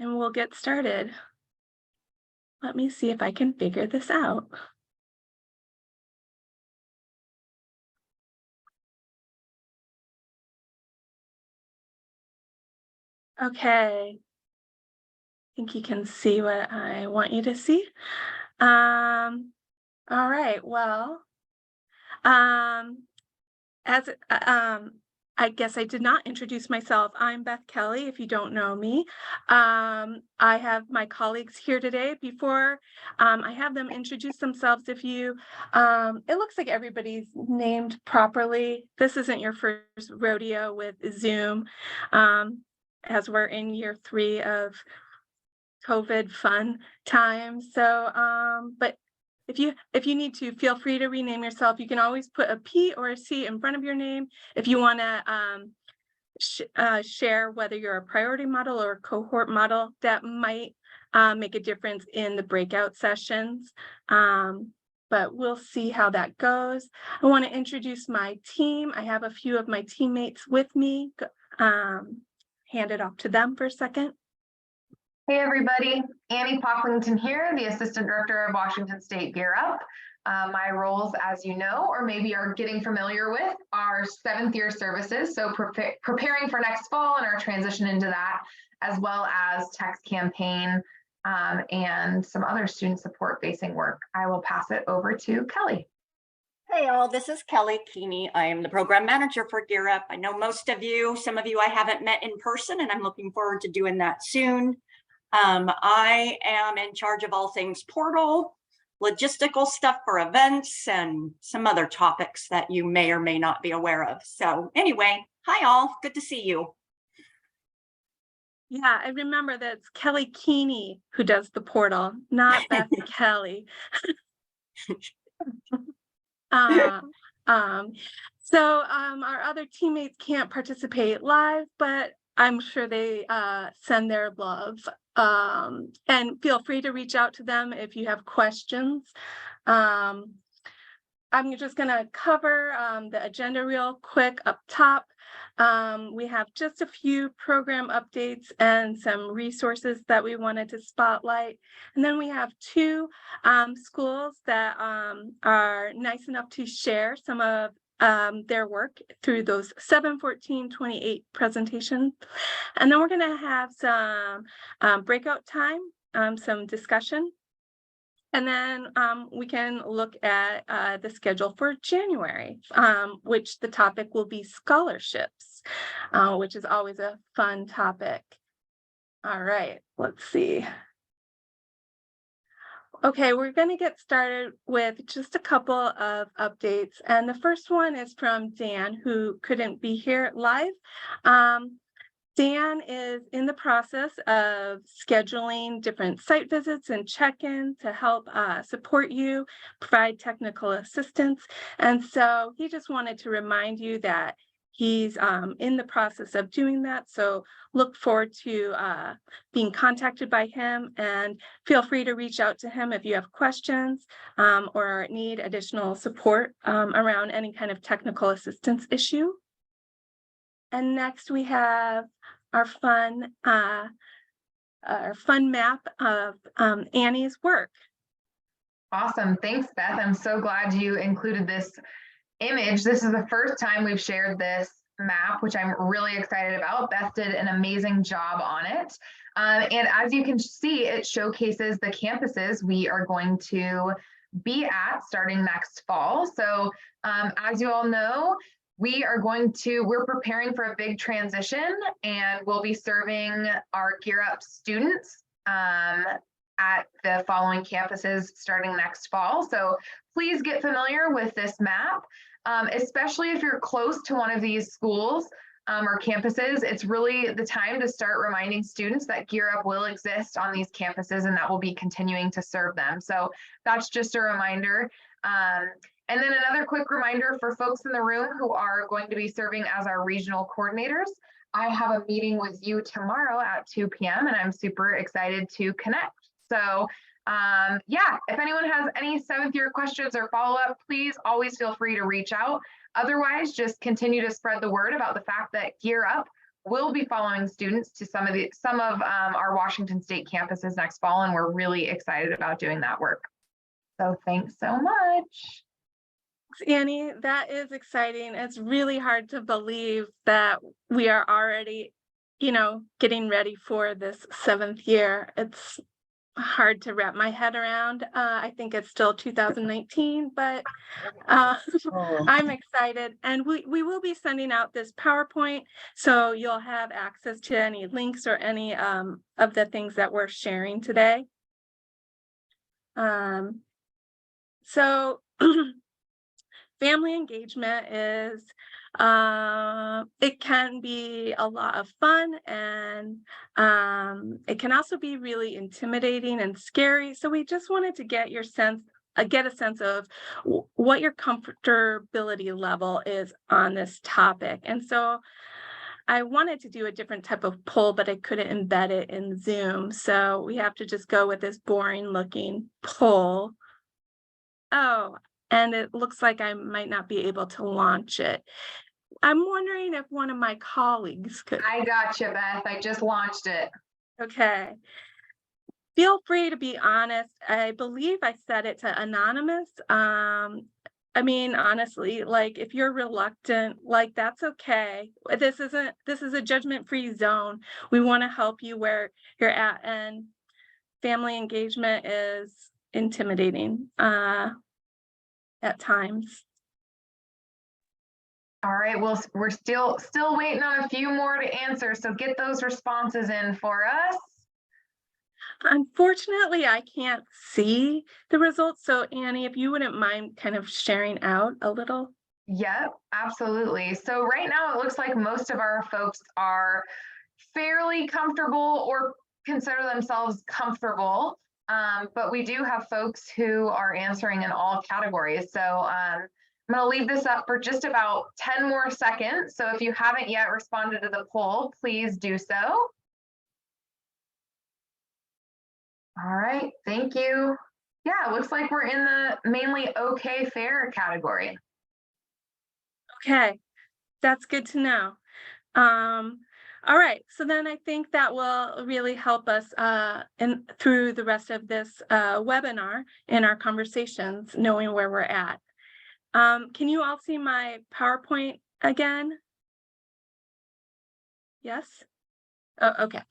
and we'll get started. Let me see if I can figure this out. Okay, I think you can see what I want you to see. All right, well, um, as I guess I did not introduce myself. I'm Beth Kelly, if you don't know me. I have my colleagues here today. Before I have them introduce themselves, it looks like everybody's named properly. This isn't your first rodeo with Zoom, as we're in year 3 of COVID fun times. So, but if you need to, feel free to rename yourself. You can always put a P or a C in front of your name if you want to share whether you're a priority model or a cohort model. That might make a difference in the breakout sessions. But we'll see how that goes. I want to introduce my team. I have a few of my teammates with me. Hand it off to them for a second. Hey everybody, Annie Pocklington here, the Assistant Director of Washington State Gear Up. My roles, as you know, or maybe are getting familiar with, are 7th year services, so preparing for next fall and our transition into that, as well as text campaign and some other student support facing work. I will pass it over to Kelly. Hey all, this is Kelly Keeney. I am the program manager for Gear Up. I know most of you, some of you I haven't met in person, and I'm looking forward to doing that soon. I am in charge of all things portal, logistical stuff for events, and some other topics that you may or may not be aware of. So anyway, hi all, good to see you. Yeah, I remember that it's Kelly Keeney who does the portal, not Beth Kelly. Our other teammates can't participate live, but I'm sure they send their love. And feel free to reach out to them if you have questions. I'm just going to cover the agenda real quick up top. We have just a few program updates and some resources that we wanted to spotlight. And then we have 2 schools that are nice enough to share some of their work through those 7-14-28 presentations. And then we're going to have some breakout time, some discussion. And then we can look at the schedule for January, which the topic will be scholarships, which is always a fun topic. All right, let's see. Okay, we're going to get started with just a couple of updates. And the first one is from Dan, who couldn't be here live. Dan is in the process of scheduling different site visits and check-ins to help support you, provide technical assistance. And so he just wanted to remind you that he's in the process of doing that. So look forward to being contacted by him, and feel free to reach out to him if you have questions or need additional support around any kind of technical assistance issue. And next we have our fun map of Annie's work. Awesome, thanks Beth. I'm so glad you included this image. This is the first time we've shared this map, which I'm really excited about. Beth did an amazing job on it. And as you can see, it showcases the campuses we are going to be at starting next fall. So as you all know, we're preparing for a big transition, and we'll be serving our Gear Up students at the following campuses starting next fall. So please get familiar with this map, especially if you're close to one of these schools or campuses. It's really the time to start reminding students that Gear Up will exist on these campuses and that we'll be continuing to serve them. So that's just a reminder. And then another quick reminder for folks in the room who are going to be serving as our regional coordinators. I have a meeting with you tomorrow at 2 p.m. and I'm super excited to connect. So yeah, if anyone has any 7th year questions or follow-up, please always feel free to reach out. Otherwise, just continue to spread the word about the fact that Gear Up will be following students to some of our Washington State campuses next fall, and we're really excited about doing that work. So thanks so much. Annie, that is exciting. It's really hard to believe that we are already, getting ready for this 7th year. It's hard to wrap my head around. I think it's still 2019, but I'm excited. And we will be sending out this PowerPoint, so you'll have access to any links or any of the things that we're sharing today. So family engagement is, it can be a lot of fun, and it can also be really intimidating and scary. So we just wanted to get a sense of what your comfortability level is on this topic. And so I wanted to do a different type of poll, but I couldn't embed it in Zoom. So we have to just go with this boring looking poll. Oh, and it looks like I might not be able to launch it. I'm wondering if one of my colleagues could. I got you, Beth. I just launched it. Okay. Feel free to be honest. I believe I set it to anonymous. I mean, honestly, like if you're reluctant, like that's okay. This is a judgment-free zone. We want to help you where you're at, and family engagement is intimidating at times. All right, well, we're still waiting on a few more to answer, so get those responses in for us. Unfortunately, I can't see the results. So Annie, if you wouldn't mind kind of sharing out a little. Yep, absolutely. So right now it looks like most of our folks are fairly comfortable or consider themselves comfortable. But we do have folks who are answering in all categories. So I'm going to leave this up for just about 10 more seconds. So if you haven't yet responded to the poll, please do so. All right, thank you. Yeah, it looks like we're in the mainly okay fair category. Okay, that's good to know. All right, so then I think that will really help us through the rest of this webinar in our conversations, knowing where we're at. Can you all see my PowerPoint again? Yes? Oh, okay.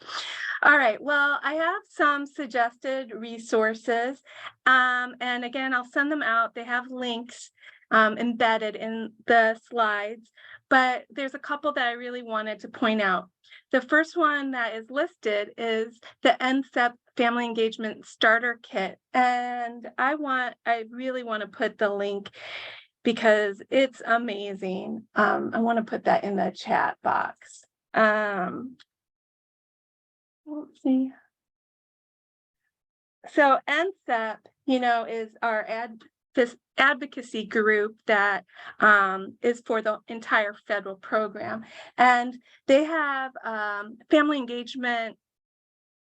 All right. Well, I have some suggested resources. And again, I'll send them out. They have links embedded in the slides, but there's a couple that I really wanted to point out. The first one that is listed is the NCEP Family Engagement Starter Kit. And I really want to put the link because it's amazing. I want to put that in the chat box. Let's see. So NCEP, is our this advocacy group that is for the entire federal program, and they have family engagement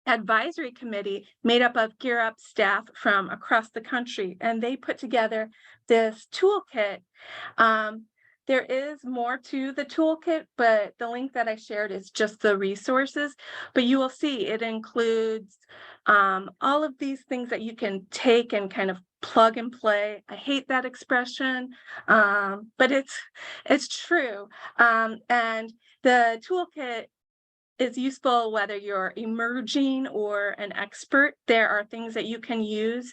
advisory committee made up of Gear Up staff from across the country, and they put together this toolkit. There is more to the toolkit, but the link that I shared is just the resources. But you will see it includes all of these things that you can take and kind of plug and play. I hate that expression, but it's true. And the toolkit is useful whether you're emerging or an expert. There are things that you can use,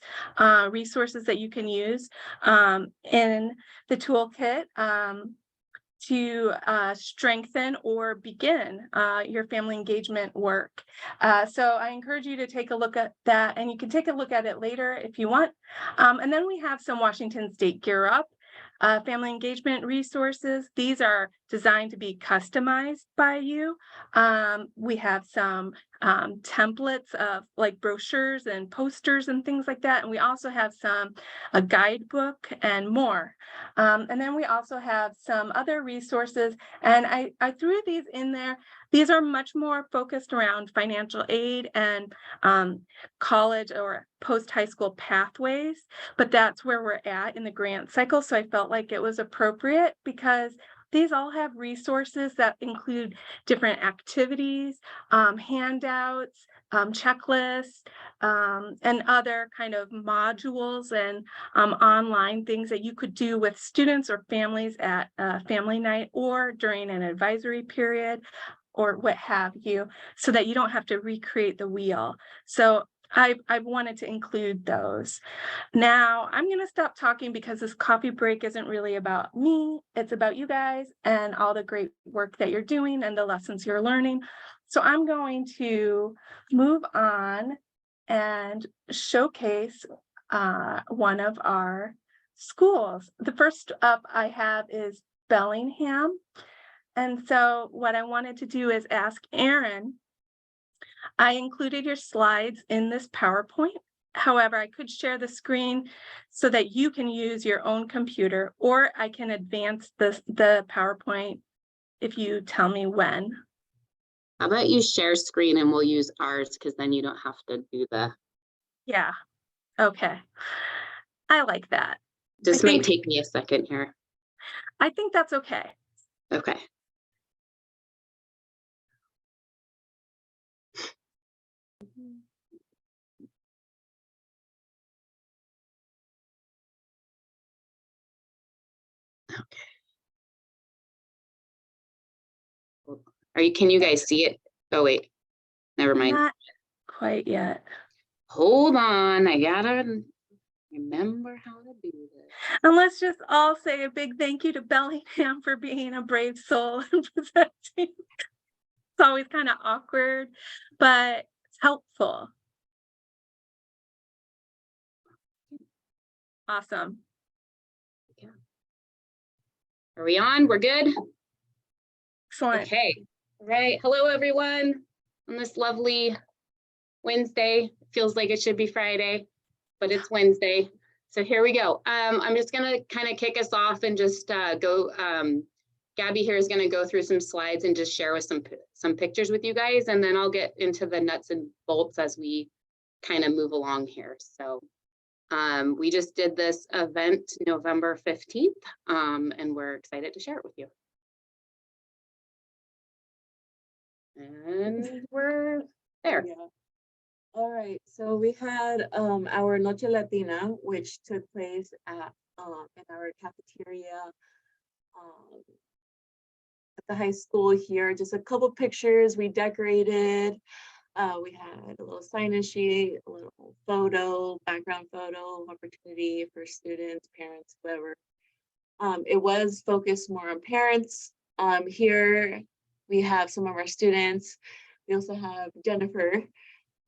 resources that you can use in the toolkit to strengthen or begin your family engagement work. So I encourage you to take a look at that, and you can take a look at it later if you want. And then we have some Washington State Gear Up family engagement resources. These are designed to be customized by you. We have some templates of like brochures and posters and things like that. And we also have a guidebook and more. And then we also have some other resources. And I threw these in there. These are much more focused around financial aid and college or post-high school pathways, but that's where we're at in the grant cycle. So I felt like it was appropriate because these all have resources that include different activities, handouts, checklists, and other kind of modules and online things that you could do with students or families at family night or during an advisory period or what have you, so that you don't have to recreate the wheel. So I've wanted to include those. Now I'm going to stop talking because this coffee break isn't really about me. It's about you guys and all the great work that you're doing and the lessons you're learning. So I'm going to move on and showcase one of our schools. The first up I have is Bellingham. And so what I wanted to do is ask Aaron, I included your slides in this PowerPoint. However, I could share the screen so that you can use your own computer, or I can advance the PowerPoint if you tell me when. How about you share screen and we'll use ours because then you don't have to do the. Yeah, okay. I like that. This might take me a second here. I think that's okay. Okay. Okay. Can you guys see it? Oh, wait. Never mind. Not quite yet. Hold on. I gotta remember how to do this. And let's just all say a big thank you to Bellingham for being a brave soul and presenting. It's always kind of awkward, but it's helpful. Awesome. Yeah. Are we on? We're good? Excellent. Okay. All right. Hello, everyone. On this lovely Wednesday. Feels like it should be Friday, but it's Wednesday. So here we go. I'm just going to kind of kick us off and just go. Gabby here is going to go through some slides and just share with some pictures with you guys. And then I'll get into the nuts and bolts as we kind of move along here. So we just did this event November 15th, and we're excited to share it with you. And we're there. Yeah. All right, so we had our Noche Latina, which took place at in our cafeteria at the high school here. Just a couple pictures we decorated. We had a little sign-in sheet, a little photo, background photo opportunity for students, parents, whoever. It was focused more on parents. Here we have some of our students. We also have Jennifer,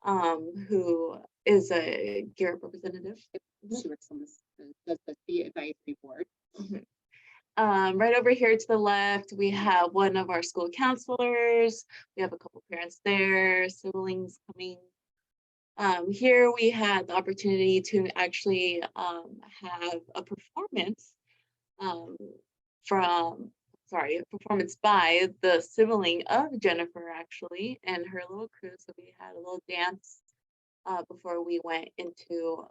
who is a GEAR representative. She works on the advisory board. Right over here to the left, we have one of our school counselors. We have a couple parents there, siblings coming. Here we had the opportunity to actually have a performance performance by the sibling of Jennifer actually and her little crew. So we had a little dance before we went into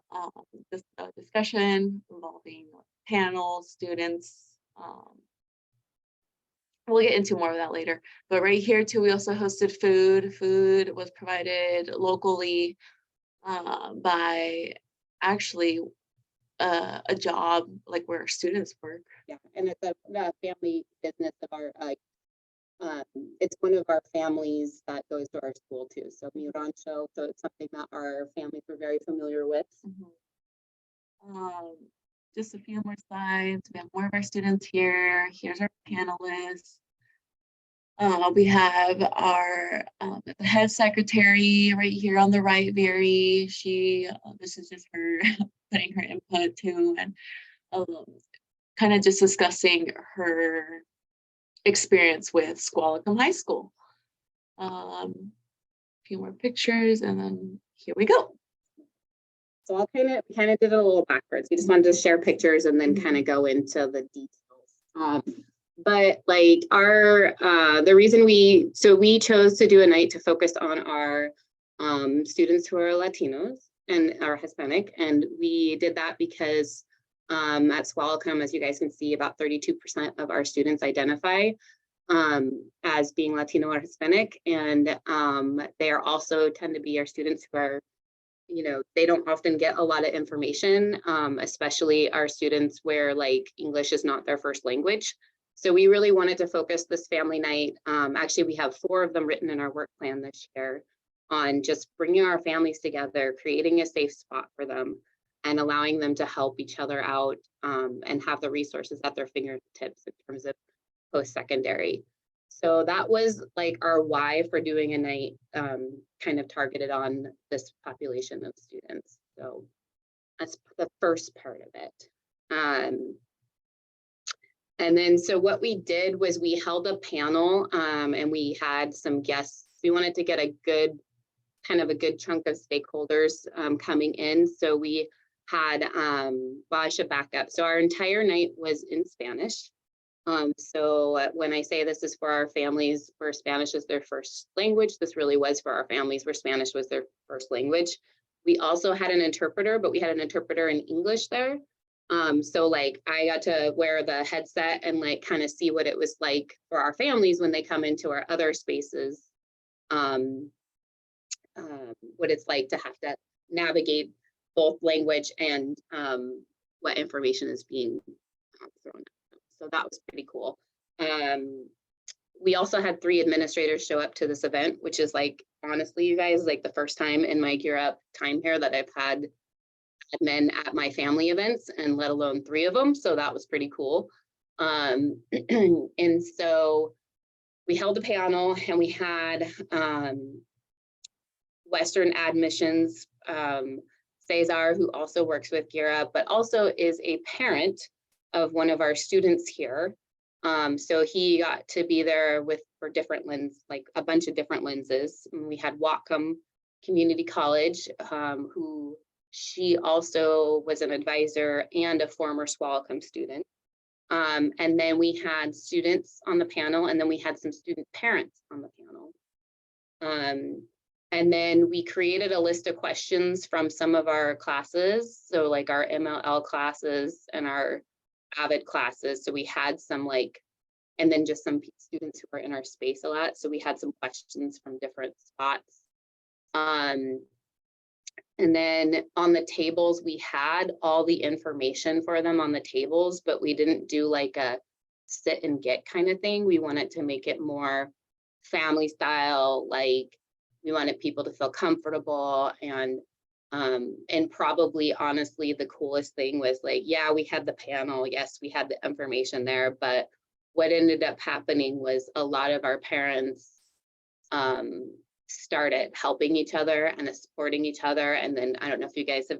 this discussion involving panel students. We'll get into more of that later, but right here too, we also hosted food. Food was provided locally by actually a job like where students work. Yeah, and it's a family business of our it's one of our families that goes to our school too. So Mirancho, so it's something that our families were very familiar with. Just a few more slides. We have more of our students here. Here's our panelists. We have our the head secretary right here on the right, Very. She, this is just her putting her input too, and kind of just discussing her experience with Squalicum High School. A few more pictures, and then here we go. So I'll kind of did it a little backwards. We just wanted to share pictures and then kind of go into the details. But like the reason we chose to do a night to focus on our students who are Latinos and are Hispanic, and we did that because At Squalicum, as you guys can see, about 32% of our students identify as being Latino or Hispanic, and they are also tend to be our students who are, you know, they don't often get a lot of information, especially our students where like English is not their first language. So we really wanted to focus this family night. Actually, we have 4 of them written in our work plan this year on just bringing our families together, creating a safe spot for them, and allowing them to help each other out and have the resources at their fingertips in terms of post-secondary. So that was like our why for doing a night kind of targeted on this population of students. So that's the first part of it. And then so what we did was we held a panel and we had some guests. We wanted to get a good chunk of stakeholders coming in. So we had, well, I should back up. So our entire night was in Spanish. So when I say this is for our families where Spanish is their first language, this really was for our families where Spanish was their first language. We also had an interpreter, but we had an interpreter in English there. So like I got to wear the headset and like kind of see what it was like for our families when they come into our other spaces. What it's like to have to navigate both language and what information is being thrown at. So that was pretty cool. We also had 3 administrators show up to this event, which is like, honestly, you guys, like the first time in my Gear Up time here that I've had admin at my family events, and let alone 3 of them. So that was pretty cool. And so we held a panel and we had Western Admissions, Cesar, who also works with Gear Up, but also is a parent of one of our students here. So he got to be there for different lenses, like a bunch of different lenses. And we had Whatcom Community College, who she also was an advisor and a former Squalicum student. And then we had students on the panel, and then we had some student parents on the panel. And then we created a list of questions from some of our classes. So like our MLL classes and our AVID classes. So we had some like, and then just some students who were in our space a lot. So we had some questions from different spots. And then on the tables, we had all the information for them on the tables, but we didn't do like a sit and get kind of thing. We wanted to make it more family style, like we wanted people to feel comfortable. And probably honestly, the coolest thing was like, yeah, we had the panel. Yes, we had the information there, but what ended up happening was a lot of our parents started helping each other and supporting each other. And then I don't know if you guys have,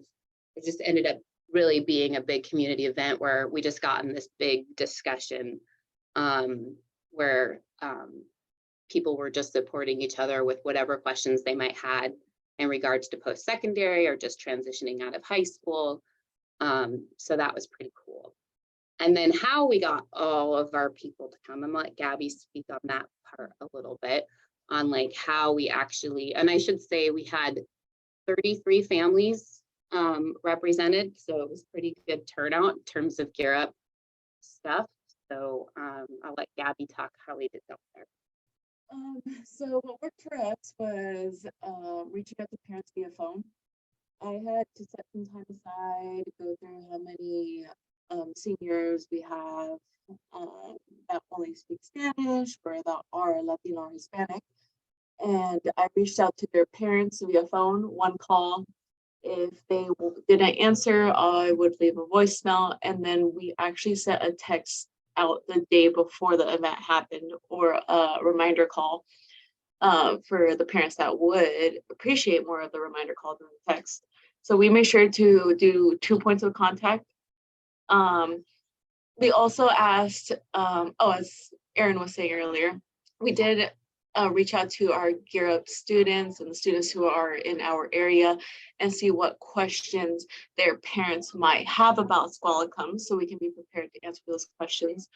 it just ended up really being a big community event where we just got in this big discussion where people were just supporting each other with whatever questions they might had in regards to post-secondary or just transitioning out of high school. So that was pretty cool. And then how we got all of our people to come, I'm gonna let Gabby speak on that part a little bit, on like how we actually, and I should say we had 33 families represented, so it was pretty good turnout in terms of Gear Up stuff. So I'll let Gabby talk how we did that there. So what worked for us was reaching out to parents via phone. I had to set some time aside, go through how many seniors we have that only speak Spanish or that are Latino or Hispanic. And I reached out to their parents via phone, one call. If they didn't answer, I would leave a voicemail, and then we actually set a text out the day before the event happened, or a reminder call for the parents that would appreciate more of the reminder call than the text. So we made sure to do 2 points of contact. We also asked, as Erin was saying earlier, we did reach out to our Gear Up students and the students who are in our area and see what questions their parents might have about Squalicum, so we can be prepared to answer those questions,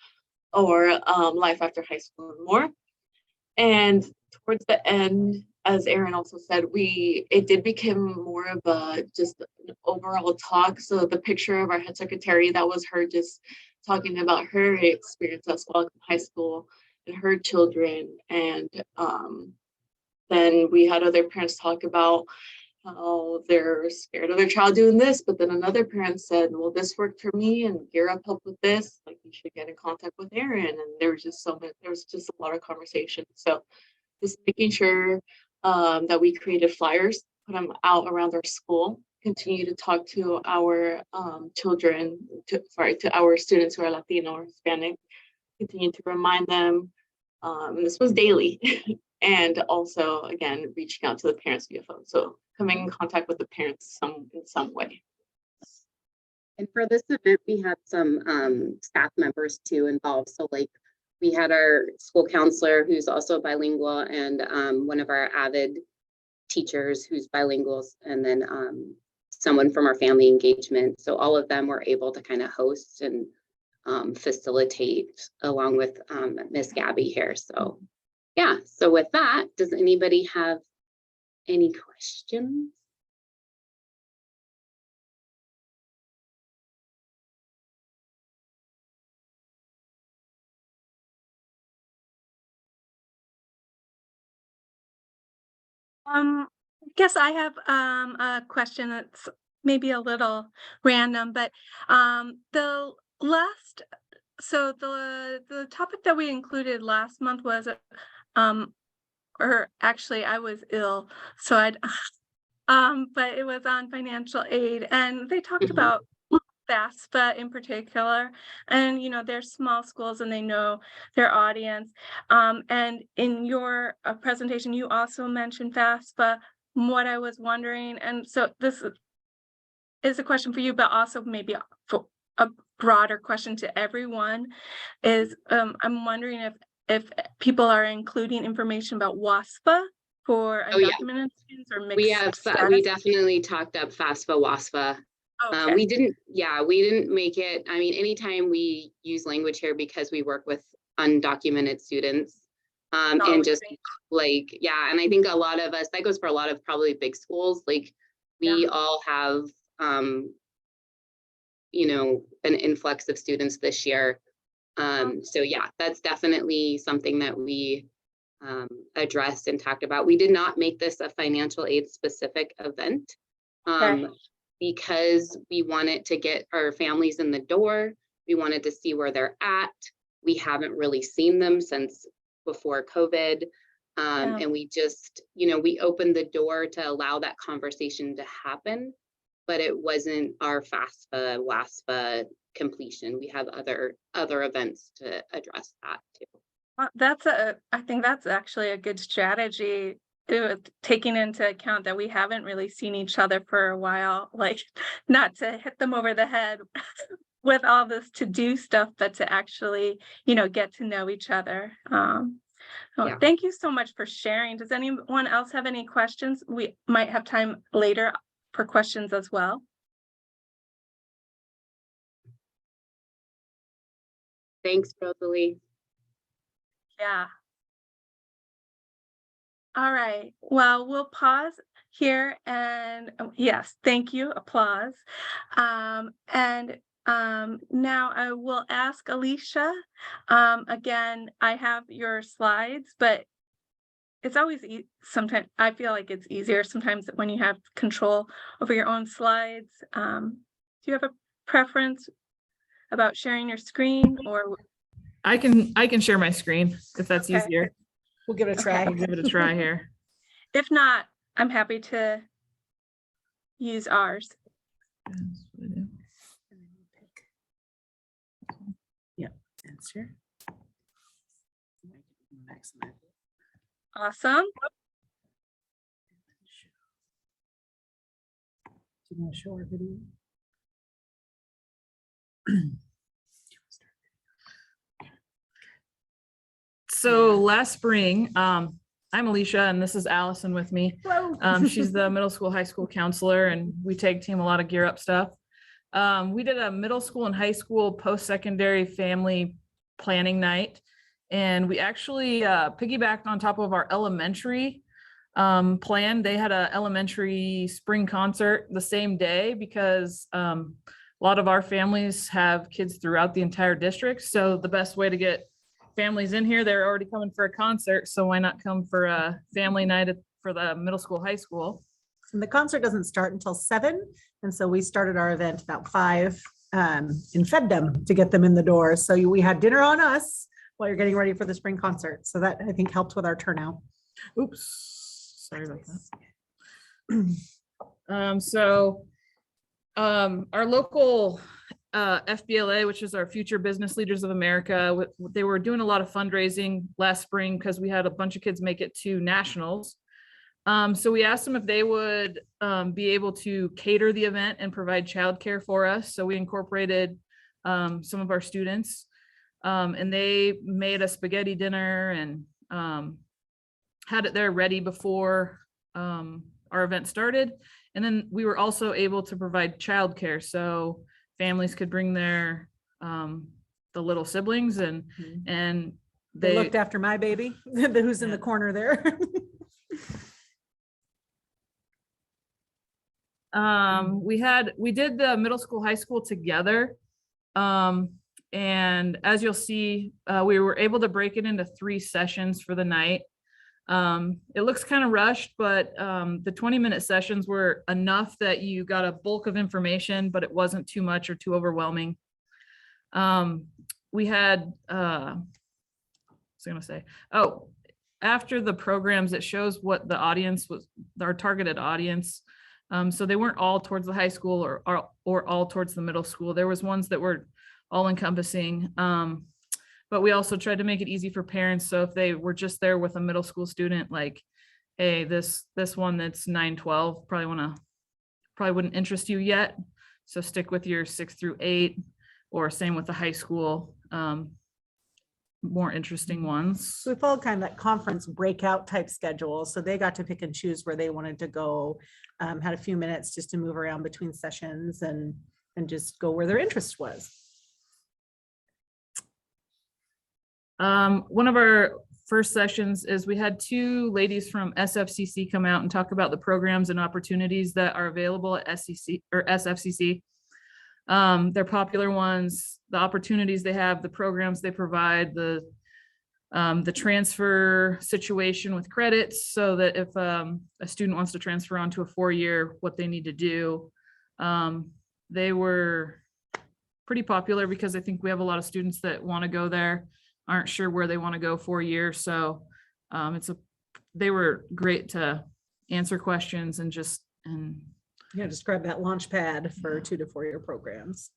or life after high school and more. And towards the end, as Erin also said, it did become more of a just an overall talk. So the picture of our head secretary, that was her just talking about her experience at Squalicum High School and her children. And then we had other parents talk about how they're scared of their child doing this, but then another parent said, well, this worked for me and Gear Up helped with this, like you should get in contact with Erin. And there was just a lot of conversation. So just making sure that we created flyers, put them out around our school, continue to talk to our children, to our students who are Latino or Hispanic, continue to remind them. This was daily. And also, again, reaching out to the parents via phone. So coming in contact with the parents in some way. And for this event, we had some staff members too involved. So like we had our school counselor who's also bilingual, and one of our AVID teachers who's bilingual, and then someone from our family engagement. So all of them were able to kind of host and facilitate along with Miss Gabby here. So yeah, so with that, does anybody have any questions? I guess I have a question that's maybe a little random, but the topic that we included last month was or actually I was ill, so I'd but it was on financial aid, and they talked about FAFSA in particular, and you know, they're small schools and they know their audience. And in your presentation, you also mentioned FAFSA. What I was wondering, and so this is a question for you, but also maybe for a broader question to everyone, is I'm wondering if people are including information about WASPA for Oh, yeah. undocumented students or mixed We definitely talked up FAFSA, WASPA. Okay. We didn't make it. I mean, anytime we use language here, because we work with undocumented students, and just like, yeah, and I think a lot of us, that goes for a lot of probably big schools, like we all have, you know, an influx of students this year. So yeah, that's definitely something that we addressed and talked about. We did not make this a financial aid specific event. Because we wanted to get our families in the door. We wanted to see where they're at. We haven't really seen them since before COVID. And we just, you know, we opened the door to allow that conversation to happen, but it wasn't our FAFSA, WASPA completion. We have other events to address that too. I think that's actually a good strategy, taking into account that we haven't really seen each other for a while, like not to hit them over the head with all this to-do stuff, but to actually, you know, get to know each other. Thank you so much for sharing. Does anyone else have any questions? We might have time later for questions as well. Thanks, Rosalie. Yeah. All right, well, we'll pause here and yes, thank you, applause. And now I will ask Alicia, again, I have your slides, but it's always sometimes I feel like it's easier sometimes when you have control over your own slides. Do you have a preference about sharing your screen, or? I can share my screen if that's easier. We'll give it a try. Okay. We'll give it a try here. If not, I'm happy to use ours. Yeah, answer. Awesome. Do you want to show our video? So last spring, I'm Alicia and this is Allison with me. She's the middle school, high school counselor, and we tag team a lot of Gear Up stuff. We did a middle school and high school post-secondary family planning night. And we actually piggybacked on top of our elementary planned. They had a elementary spring concert the same day because a lot of our families have kids throughout the entire district. So the best way to get families in here, they're already coming for a concert. So why not come for a family night for the middle school, high school? And the concert doesn't start until 7. And so we started our event about 5 and fed them to get them in the door. So we had dinner on us while you're getting ready for the spring concert. So that I think helped with our turnout. Oops, sorry about that. Our local FBLA, which is our Future Business Leaders of America, they were doing a lot of fundraising last spring because we had a bunch of kids make it to nationals. So we asked them if they would be able to cater the event and provide childcare for us. So we incorporated some of our students, and they made a spaghetti dinner and had it there ready before our event started. And then we were also able to provide childcare, so families could bring their the little siblings, and They looked after my baby, who's in the corner there. We did the middle school, high school together. And as you'll see, we were able to break it into 3 sessions for the night. It looks kind of rushed, but the 20-minute sessions were enough that you got a bulk of information, but it wasn't too much or too overwhelming. We had, I was gonna say, oh, after the programs, it shows what the audience was, our targeted audience. So they weren't all towards the high school or all towards the middle school. There was ones that were all encompassing. But we also tried to make it easy for parents. So if they were just there with a middle school student, like, hey, this one that's 9-12 probably wouldn't interest you yet. So stick with your 6 through 8, or same with the high school, more interesting ones. So we followed kind of that conference breakout type schedule. So they got to pick and choose where they wanted to go, had a few minutes just to move around between sessions and just go where their interest was. One of our first sessions is we had 2 ladies from SFCC come out and talk about the programs and opportunities that are available at SCC or SFCC. They're popular ones, the opportunities they have, the programs they provide, the transfer situation with credits, so that if a student wants to transfer onto a 4-year, what they need to do. They were pretty popular because I think we have a lot of students that want to go there, aren't sure where they want to go 4 years. So they were great to answer questions and Yeah, describe that launch pad for 2 to 4 year programs.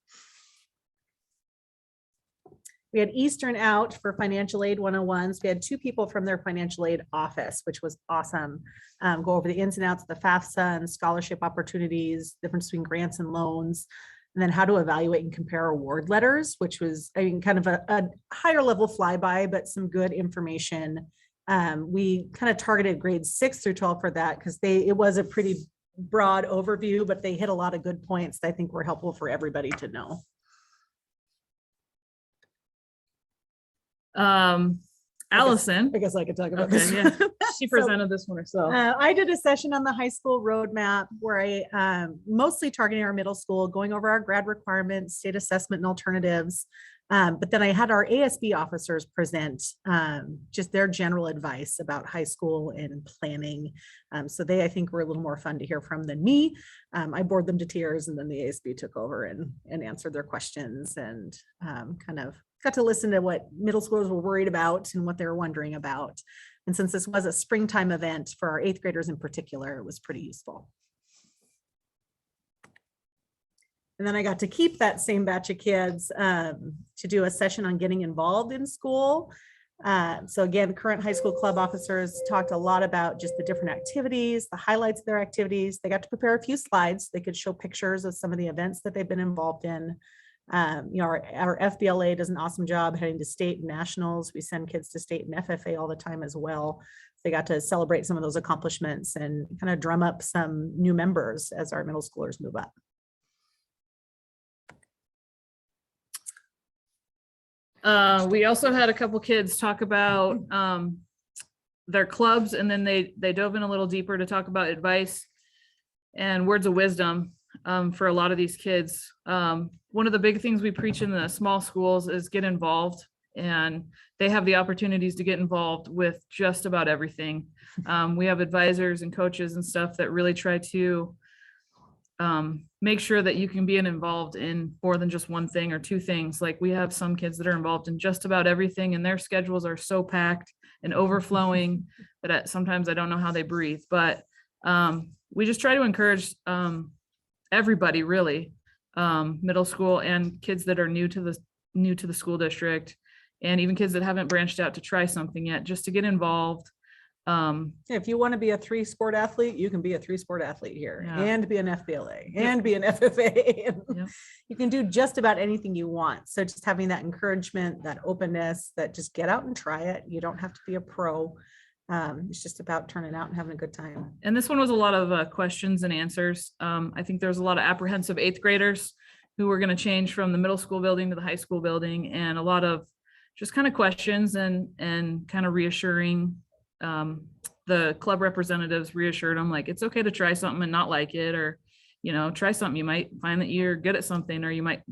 We had Eastern out for financial aid 101s. We had 2 people from their financial aid office, which was awesome. Go over the ins and outs of the FAFSA and scholarship opportunities, difference between grants and loans, and then how to evaluate and compare award letters, which was, I mean, kind of a higher level flyby, but some good information. We kind of targeted grades 6 through 12 for that because it was a pretty broad overview, but they hit a lot of good points that I think were helpful for everybody to know. Allison. I guess I could talk about Okay, this. yeah. She presented this one herself. I did a session on the high school roadmap where I mostly targeting our middle school, going over our grad requirements, state assessment and alternatives. But then I had our ASB officers present just their general advice about high school and planning. So they, I think, were a little more fun to hear from than me. I bored them to tears, and then the ASB took over and answered their questions, and kind of got to listen to what middle schoolers were worried about and what they were wondering about. And since this was a springtime event for our 8th graders in particular, it was pretty useful. And then I got to keep that same batch of kids to do a session on getting involved in school. So again, current high school club officers talked a lot about just the different activities, the highlights of their activities. They got to prepare a few slides. They could show pictures of some of the events that they've been involved in. You know, our FBLA does an awesome job heading to state and nationals. We send kids to state and FFA all the time as well. They got to celebrate some of those accomplishments and kind of drum up some new members as our middle schoolers move up. We also had a couple kids talk about their clubs, and then they dove in a little deeper to talk about advice and words of wisdom for a lot of these kids. One of the big things we preach in the small schools is get involved, and they have the opportunities to get involved with just about everything. We have advisors and coaches and stuff that really try to make sure that you can be involved in more than just one thing or two things. Like we have some kids that are involved in just about everything, and their schedules are so packed and overflowing that sometimes I don't know how they breathe. But we just try to encourage everybody, really, middle school and kids that are new to the school district, and even kids that haven't branched out to try something yet, just to get involved. If you want to be a 3-sport athlete, you can be a 3-sport athlete here Yeah. and be an FBLA and be an FFA. Yep. You can do just about anything you want. So just having that encouragement, that openness, that just get out and try it. You don't have to be a pro. It's just about turning out and having a good time. And this one was a lot of questions and answers. I think there's a lot of apprehensive 8th graders who were going to change from the middle school building to the high school building, and a lot of just kind of questions and kind of reassuring. The club representatives reassured them, like, it's okay to try something and not like it, or, try something. You might find that you're good at something, or you might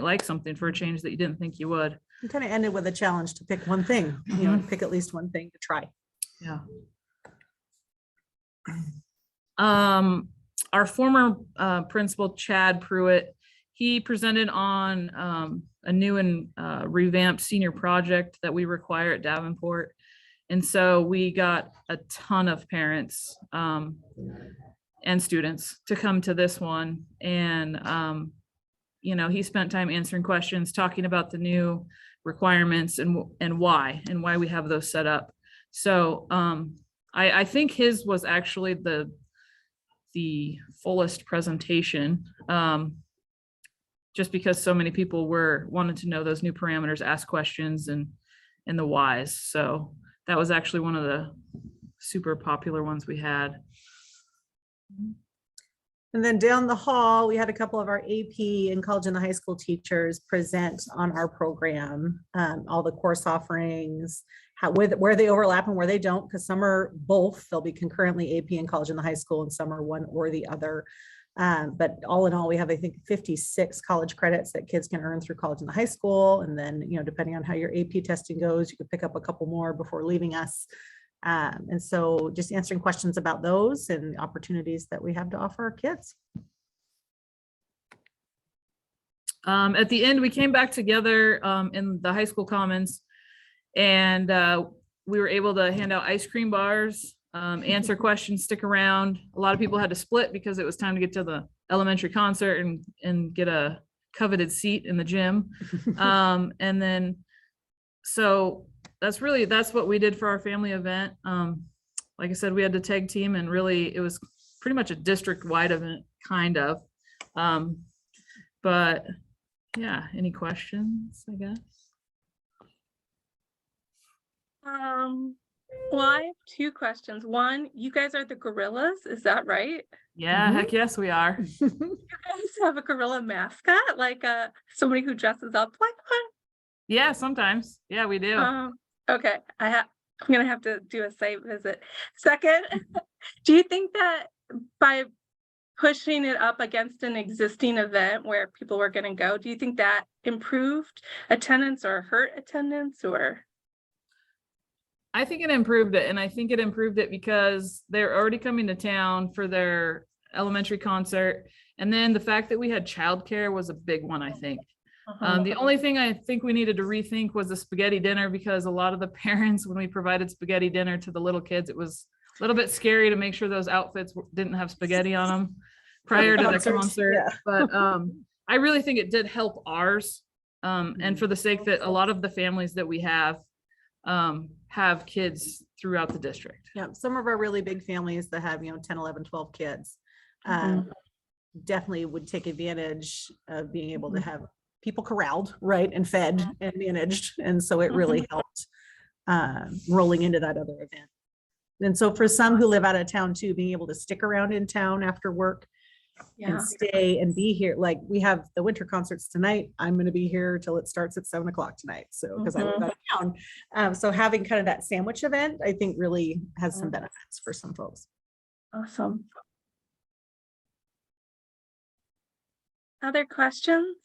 like something for a change that you didn't think you would. You kind of ended with a challenge to pick one thing, pick at least one thing to try. Yeah. Our former principal, Chad Pruitt, he presented on a new and revamped senior project that we require at Davenport. And so we got a ton of parents and students to come to this one. And, he spent time answering questions, talking about the new requirements and why we have those set up. So I think his was actually the fullest presentation, just because so many people wanted to know those new parameters, ask questions and the whys. So that was actually one of the super popular ones we had. And then down the hall, we had a couple of our AP and college and high school teachers present on our program, all the course offerings, where they overlap and where they don't, because some are both. They'll be concurrently AP and college and the high school, and some are one or the other. But all in all, we have, I think, 56 college credits that kids can earn through college and the high school. And then, depending on how your AP testing goes, you could pick up a couple more before leaving us. And so just answering questions about those and opportunities that we have to offer our kids. At the end, we came back together in the high school commons, and we were able to hand out ice cream bars, answer questions, stick around. A lot of people had to split because it was time to get to the elementary concert and get a coveted seat in the gym. And then, so that's what we did for our family event. Like I said, we had to tag team, and really it was pretty much a district-wide event, kind of. But yeah, any questions, I guess? Well, I have 2 questions. One, you guys are the gorillas, is that right? Yeah, heck yes, we are. You guys have a gorilla mascot, like somebody who dresses up like one? Yeah, sometimes. Yeah, we do. Okay, I'm gonna have to do a site visit. Second, do you think that by pushing it up against an existing event where people were gonna go, do you think that improved attendance or hurt attendance, or? I think it improved it, and I think it improved it because they're already coming to town for their elementary concert. And then the fact that we had childcare was a big one, I think. The only thing I think we needed to rethink was the spaghetti dinner, because a lot of the parents, when we provided spaghetti dinner to the little kids, it was a little bit scary to make sure those outfits didn't have spaghetti on them prior to the concert. Yeah. But I really think it did help ours. And for the sake that a lot of the families that we have kids throughout the district. Yeah, some of our really big families that have, 10, 11, 12 kids definitely would take advantage of being able to have people corralled, right, and fed and managed. And so it really helped rolling into that other event. And so for some who live out of town too, being able to stick around in town after work Yeah. and stay and be here. Like we have the winter concerts tonight. I'm going to be here till it starts at 7 o'clock tonight. So, because I live out of town. So having kind of that sandwich event, I think really has some benefits for some folks. Awesome. Other questions?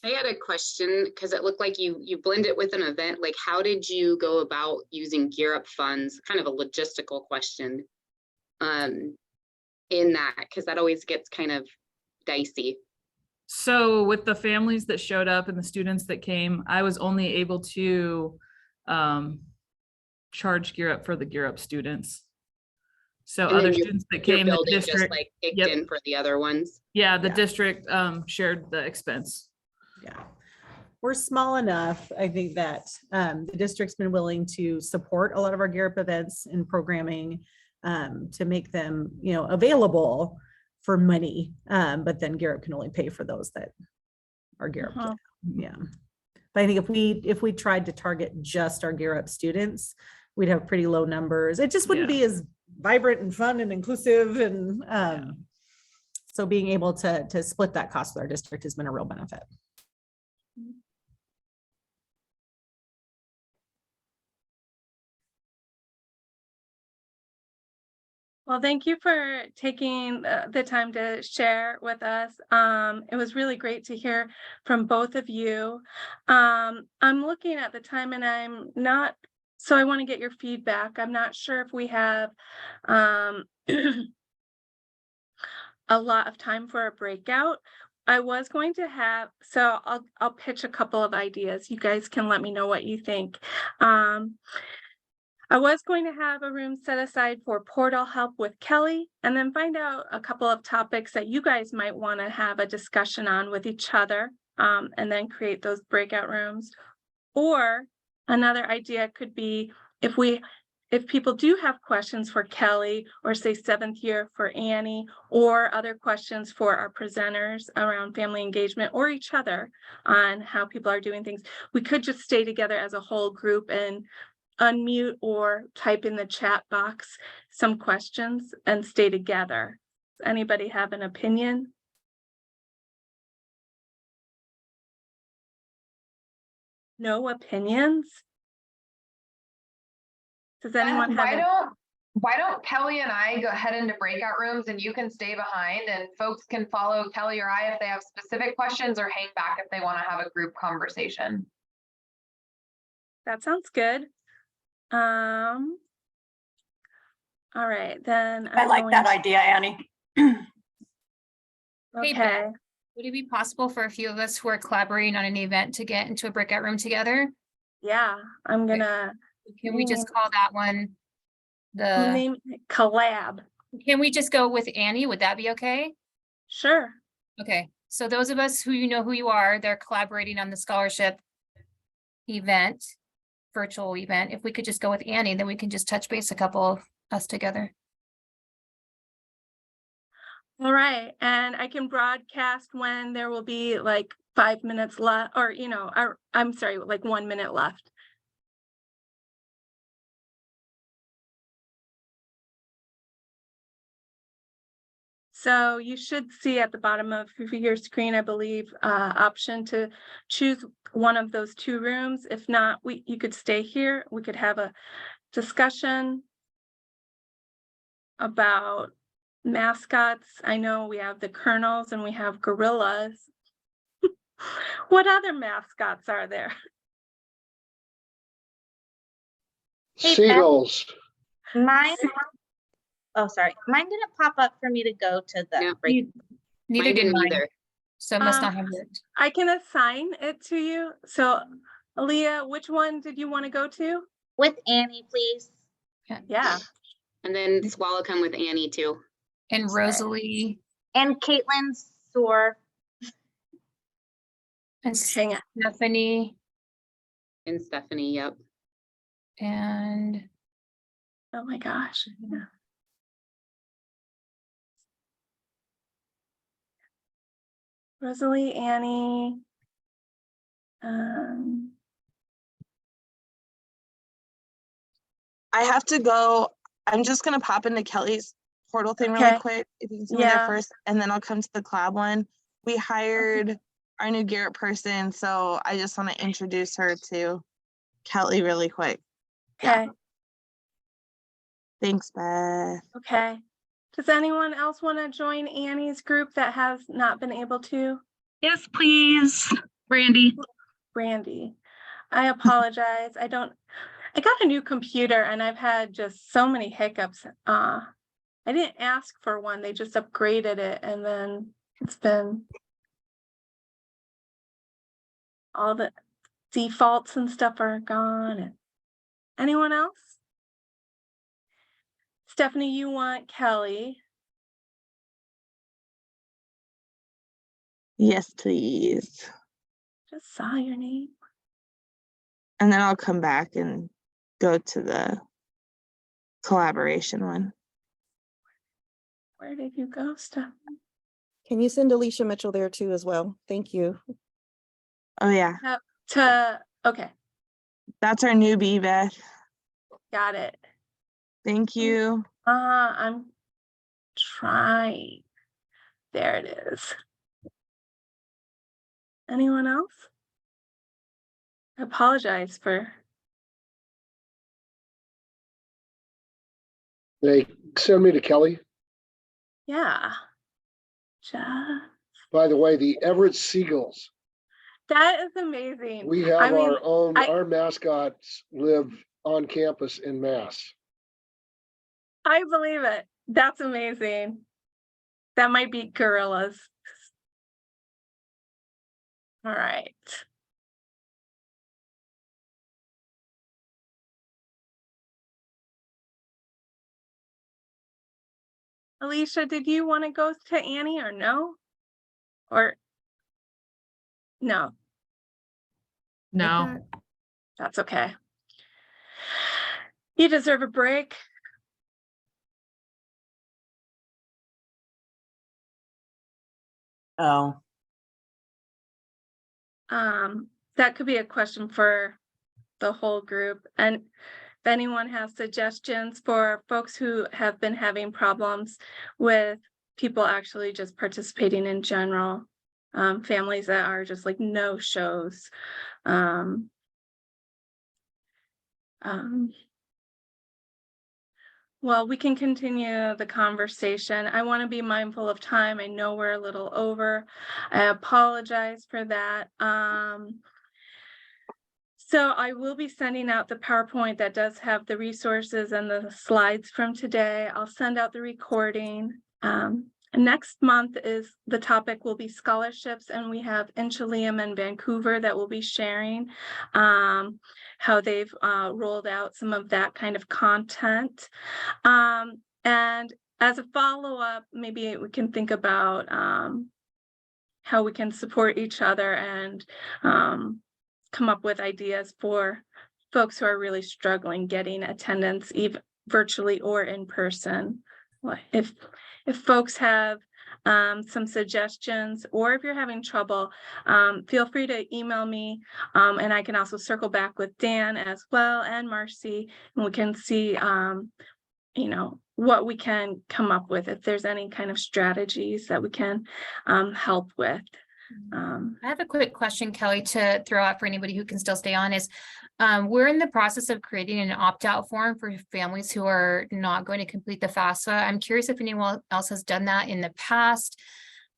I had a question because it looked like you blend it with an event. Like, how did you go about using Gear Up funds? Kind of a logistical question. In that, because that always gets kind of dicey. So with the families that showed up and the students that came, I was only able to charge Gear Up for the Gear Up students. So And then other your- students that Your came, the building just district, like kicked yep. in for the other ones. yeah, the Yeah. district shared the expense. Yeah. We're small enough, I think that the district's been willing to support a lot of our Gear Up events and programming to make them, available for money. But then Gear Up can only pay for those that are Gear Up. Yeah. But I think if we tried to target just our Gear Up students, we'd have pretty low numbers. It just wouldn't be as vibrant and fun and inclusive. And so being able to split that cost with our district has been a real benefit. Well, thank you for taking the time to share with us. It was really great to hear from both of you. I'm looking at the time and I'm not, so I want to get your feedback. I'm not sure if we have a lot of time for a breakout. I was going to have, so I'll pitch a couple of ideas. You guys can let me know what you think. I was going to have a room set aside for portal help with Kelly and then find out a couple of topics that you guys might want to have a discussion on with each other, and then create those breakout rooms. Or another idea could be if people do have questions for Kelly, or say 7th year for Annie, or other questions for our presenters around family engagement or each other on how people are doing things, we could just stay together as a whole group and unmute or type in the chat box some questions and stay together. Does anybody have an opinion? No opinions? Does anyone have? Why don't Kelly and I go head into breakout rooms and you can stay behind and folks can follow Kelly or I if they have specific questions, or hang back if they want to have a group conversation. That sounds good. All right, then. I like that idea, Annie. Hey, Okay, Beth. Would it be possible for a few of us who are collaborating on an event to get into a breakout room together? yeah, I'm gonna Can we just call that one the, name it collab. can we just go with Annie? Would that be okay? Sure. Okay, so those of us who who you are, they're collaborating on the scholarship event, virtual event. If we could just go with Annie, then we can just touch base a couple of us together. All right, and I can broadcast when there will be like 5 minutes left, or, I'm sorry, like 1 minute left. So you should see at the bottom of your screen, I believe, option to choose one of those 2 rooms. If not, you could stay here. We could have a discussion about mascots. I know we have the Colonels and we have gorillas. What other mascots are there? Hey, Beth. Seagulls. Mine, oh, sorry, mine didn't pop up for me to go to the No. break. Neither Mine did didn't mine, either. so it must not have worked. I can assign it to you. So Aaliyah, which one did you want to go to? With Annie, please. Yeah. And then Swallow come with Annie too. And Rosalie And Caitlin Soar. and Hang on. Stephanie And Stephanie, yep. and Oh my gosh. Yeah. Rosalie, Annie. I have to go. I'm just gonna pop into Kelly's portal thing Okay. really quick, if you can see me there Yeah. first, and then I'll come to the collab one. We hired our new Garrett person, so I just want to introduce her to Kelly really quick. Yeah. Okay, Thanks, Beth. okay. Does anyone else want to join Annie's group that has not been able to? Yes, please. Brandy. Brandy, I apologize. I got a new computer and I've had just so many hiccups. I didn't ask for one. They just upgraded it and then it's been all the defaults and stuff are gone. And anyone else? Stephanie, you want Kelly? Yes, please. Just saw your name. And then I'll come back and go to the collaboration one. Where did you go, Stephanie? Can you send Alicia Mitchell there too as well? Thank you. Oh yeah, Okay, that's our newbie, Beth. got it. Thank you. I'm trying. There it is. Anyone else? I apologize for. They send me to Kelly. Yeah. By the way, the Everett Seagulls, That is amazing. we have I mean, our own, I- our mascots live on campus in Mass. I believe it. That's amazing. That might be gorillas. All right. Alicia, did you want to go to Annie or no? Or no? No. Okay. That's okay. You deserve a break. Oh, That could be a question for the whole group. And if anyone has suggestions for folks who have been having problems with people actually just participating in general, families that are just like no shows. Well, we can continue the conversation. I want to be mindful of time. I know we're a little over. I apologize for that. So I will be sending out the PowerPoint that does have the resources and the slides from today. I'll send out the recording. Next month is the topic will be scholarships, and we have Inchelium and Vancouver that will be sharing how they've rolled out some of that kind of content. And as a follow-up, maybe we can think about how we can support each other and come up with ideas for folks who are really struggling getting attendance, even virtually or in person. If folks have some suggestions, or if you're having trouble, feel free to email me, and I can also circle back with Dan as well and Marcy, and we can see what we can come up with, if there's any kind of strategies that we can help with. I have a quick question, Kelly, to throw out for anybody who can still stay on is, we're in the process of creating an opt-out form for families who are not going to complete the FAFSA. I'm curious if anyone else has done that in the past.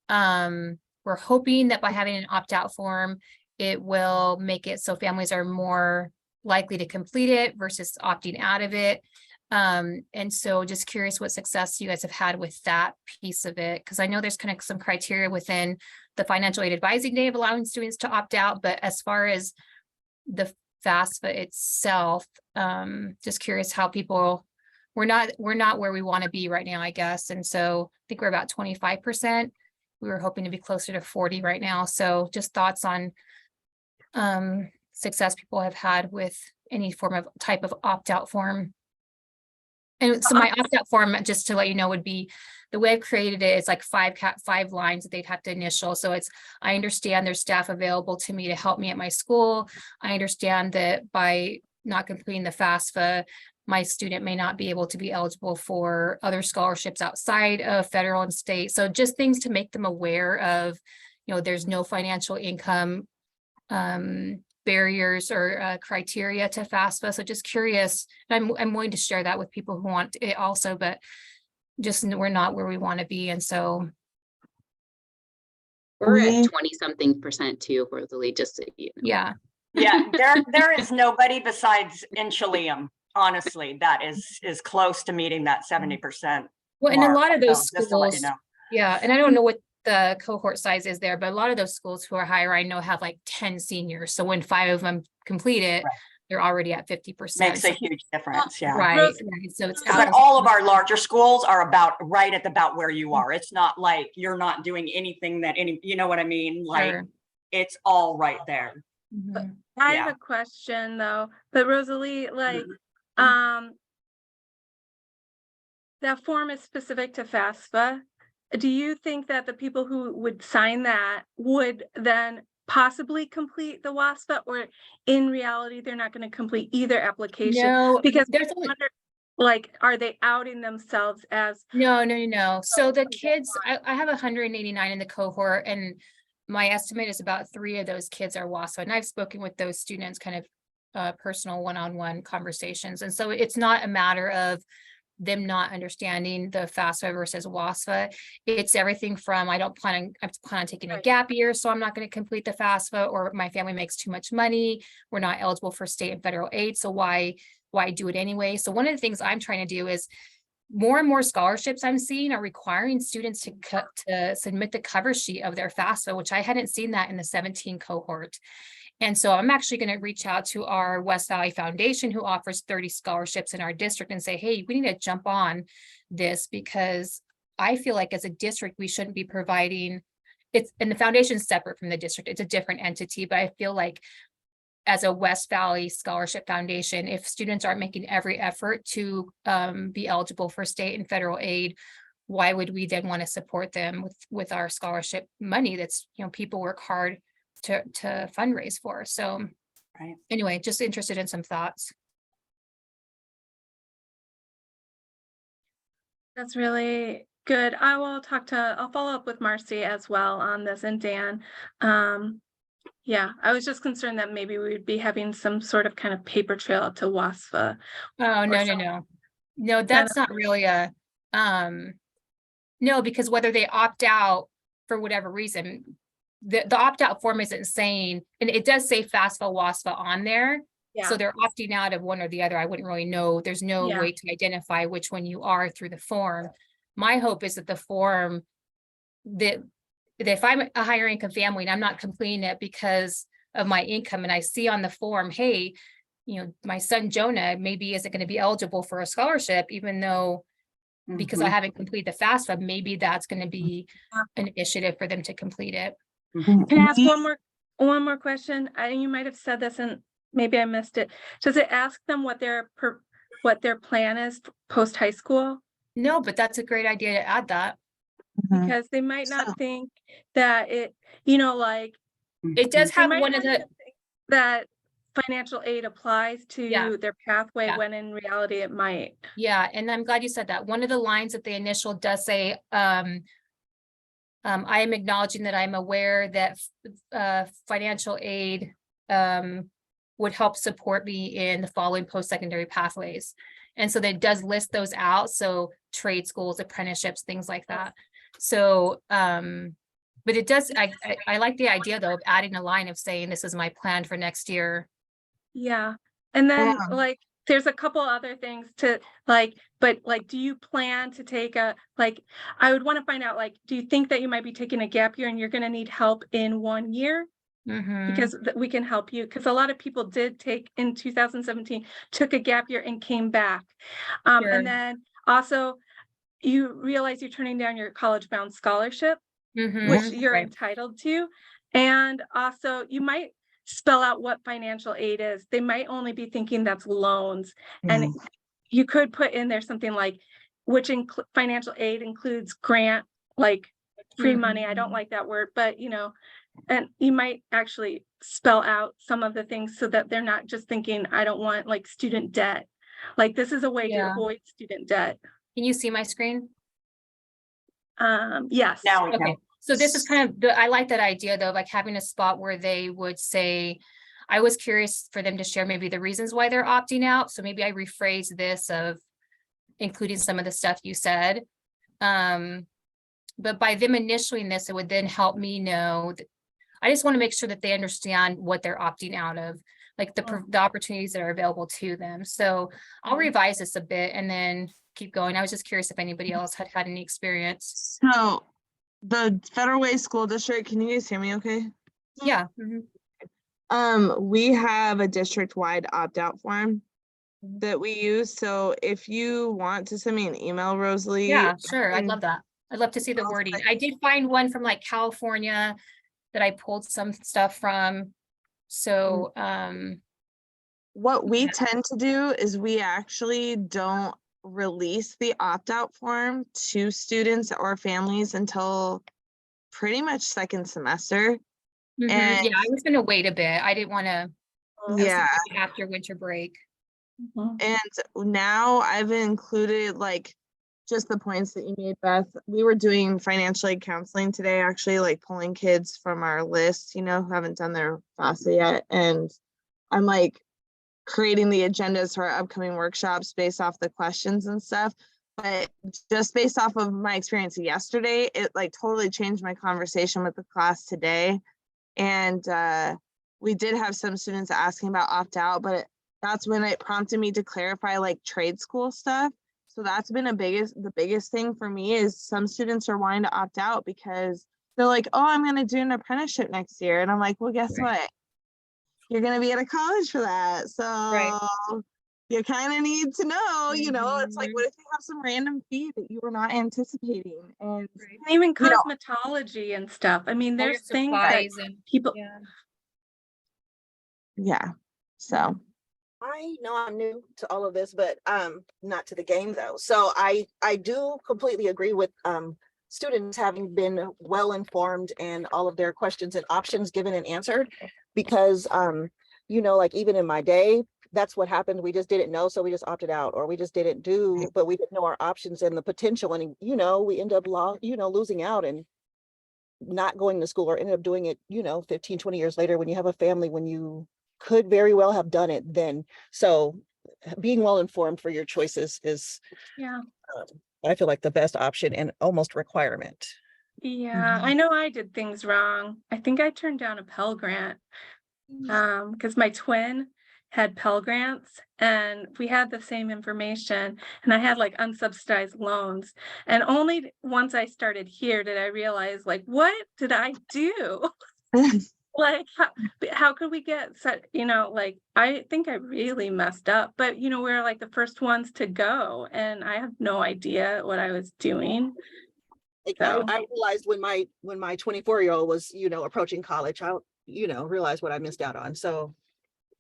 We're hoping that by having an opt-out form, it will make it so families are more likely to complete it versus opting out of it. And so just curious what success you guys have had with that piece of it, because I know there's kind of some criteria within the financial aid advising day of allowing students to opt out, but as far as the FAFSA itself, just curious how people, we're not where we want to be right now, I guess. And so I think we're about 25%. We were hoping to be closer to 40 right now. So just thoughts on success people have had with any form of type of opt-out form. And so my opt-out form, just to let you know, would be the way I've created it is like 5 lines that they'd have to initial. So it's, I understand there's staff available to me to help me at my school. I understand that by not completing the FAFSA, my student may not be able to be eligible for other scholarships outside of federal and state. So just things to make them aware of, there's no financial income barriers or criteria to FAFSA. So just curious, I'm willing to share that with people who want it also, but just we're not where we want to be. And so we're at 20-something% too, Rosalie, just so you know. Yeah. Yeah, there is nobody besides in Chileum, honestly, that is close to meeting that 70%. Well, and a lot of those just to let you schools, know. yeah, and I don't know what the cohort size is there, but a lot of those schools who are higher, I know have like 10 seniors. So when 5 of them complete it, they're already at 50%. Makes a huge difference, yeah. Right. So it's But all of our larger schools are right at about where you are. It's not like you're not doing anything that you know what I mean? Like Sure. it's all right there. Mhm. I have a question though, but Rosalie, like, that form is specific to FAFSA. Do you think that the people who would sign that would then possibly complete the WASFA, or in reality, they're not going to complete either application? No, Because there's I wonder, like, are they outing themselves as? No. So the kids, I have 189 in the cohort, and my estimate is about 3 of those kids are WASFA. And I've spoken with those students kind of personal one-on-one conversations. And so it's not a matter of them not understanding the FAFSA versus WASFA. It's everything from I plan on taking a gap year, so I'm not going to complete the FAFSA, or my family makes too much money, we're not eligible for state and federal aid, so why do it anyway? So one of the things I'm trying to do is more and more scholarships I'm seeing are requiring students to submit the cover sheet of their FAFSA, which I hadn't seen that in the 17 cohort. And so I'm actually going to reach out to our West Valley Foundation, who offers 30 scholarships in our district, and say, hey, we need to jump on this, because I feel like as a district, we shouldn't be providing and the foundation is separate from the district. It's a different entity, but I feel like as a West Valley Scholarship Foundation, if students aren't making every effort to be eligible for state and federal aid, why would we then want to support them with our scholarship money that's, people work hard to fundraise for? So anyway, just interested in some thoughts. That's really good. I'll follow up with Marcy as well on this, and Dan. Yeah, I was just concerned that maybe we would be having some sort of kind of paper trail to WASFA. Oh, no, that's not really no, because whether they opt out for whatever reason, the opt-out form isn't saying, and it does say FAFSA, WASFA on there. Yeah. So they're opting out of one or the other. I wouldn't really know. There's no way to identify which one you are through the form. My hope is that the form, that if I'm a higher income family and I'm not completing it because of my income, and I see on the form, hey, my son Jonah maybe isn't going to be eligible for a scholarship, even though because I haven't completed the FAFSA, maybe that's going to be an initiative for them to complete it. Can I ask one more question? You might have said this and maybe I missed it. Does it ask them what their plan is post high school? No, but that's a great idea to add that. Because they might not think that it, it does have one of the that financial aid applies to their pathway when in reality it might. Yeah, and I'm glad you said that. One of the lines at the initial does say, I am acknowledging that I'm aware that financial aid would help support me in the following post-secondary pathways. And so that does list those out. So trade schools, apprenticeships, things like that. So, but it does, I like the idea though, of adding a line of saying, this is my plan for next year. Yeah. And then there's a couple other things to do you plan to take I would want to find out, do you think that you might be taking a gap year and you're going to need help in 1 year? Because we can help you, because a lot of people did take in 2017, took a gap year and came back. And then also you realize you're turning down your college bound scholarship, which you're entitled to. And also you might spell out what financial aid is. They might only be thinking that's loans. And you could put in there something like, which financial aid includes grant, like free money. I don't like that word, but and you might actually spell out some of the things so that they're not just thinking, I don't want student debt. Like, this is a way to Yeah. avoid student debt. Can you see my screen? Yes. Now we Okay, can. so this is kind of the, I like that idea though, like having a spot where they would say, I was curious for them to share maybe the reasons why they're opting out. So maybe I rephrase this of including some of the stuff you said. But by them initialing this, it would then help me know that I just want to make sure that they understand what they're opting out of, like the opportunities that are available to them. So I'll revise this a bit and then keep going. I was just curious if anybody else had had any experience. So the Federal Way School District, can you guys hear me okay? Yeah. We have a district-wide opt-out form that we use. So if you want to send me an email, Rosalie. Yeah, sure. I'd and love that. I'd love to see the wording. I did find one from like California that I pulled some stuff from. So, what we yeah. tend to do is we actually don't release the opt-out form to students or families until pretty much second semester. Mhm. And Yeah, I was gonna wait a bit. I didn't wanna. yeah, After winter break. and now I've included like just the points that you made, Beth. We were doing financial aid counseling today, actually, like pulling kids from our list, you know, who haven't done their FAFSA yet. And I'm like creating the agendas for our upcoming workshops based off the questions and stuff. But just based off of my experience yesterday, it like totally changed my conversation with the class today. And we did have some students asking about opt-out, but that's when it prompted me to clarify like trade school stuff. So that's been the biggest thing for me is some students are wanting to opt out because they're like, oh, I'm going to do an apprenticeship next year. And I'm like, well, guess what? You're going to be at a college for that. So you kind of need to know, you know, it's like, what if you have some random fee that you were not anticipating? And Even cosmetology and stuff. I mean, there's things that people. Yeah. So. I know I'm new to all of this, but not to the game though. So I do completely agree with students having been well informed and all of their questions and options given and answered, because you know, like even in my day, that's what happened. We just didn't know, so we just opted out, or we just didn't do, but we didn't know our options and the potential, and you know, we end up losing out and not going to school, or ended up doing it, you know, 15, 20 years later when you have a family, when you could very well have done it then. So being well informed for your choices is, I feel like, the best option and almost requirement. Yeah, I know I did things wrong. I think I turned down a Pell Grant because my twin had Pell Grants and we had the same information, and I had like unsubsidized loans. And only once I started here did I realize, like, what did I do? Like, how could we get such, you know, like, I think I really messed up, but you know, we're like the first ones to go and I have no idea what I was doing. Like, So. I realized when my 24-year-old was, you know, approaching college, I, you know, realized what I missed out on. So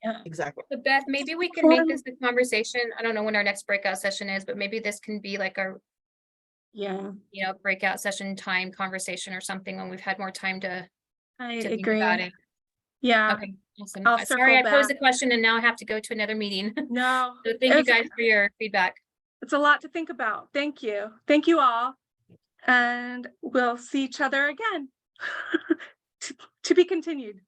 yeah, exactly. But Beth, maybe we can make this a conversation. I don't know when our next breakout session is, but maybe this can be like a, you know, breakout session time conversation or something when we've had more time to think agree. about it. Yeah. Okay. Awesome. I'll Sorry, I circle posed the back. question and now I have to go to another meeting. No. So thank you guys for your feedback. It's a lot to think about. Thank you. Thank you all. And we'll see each other again. To be continued.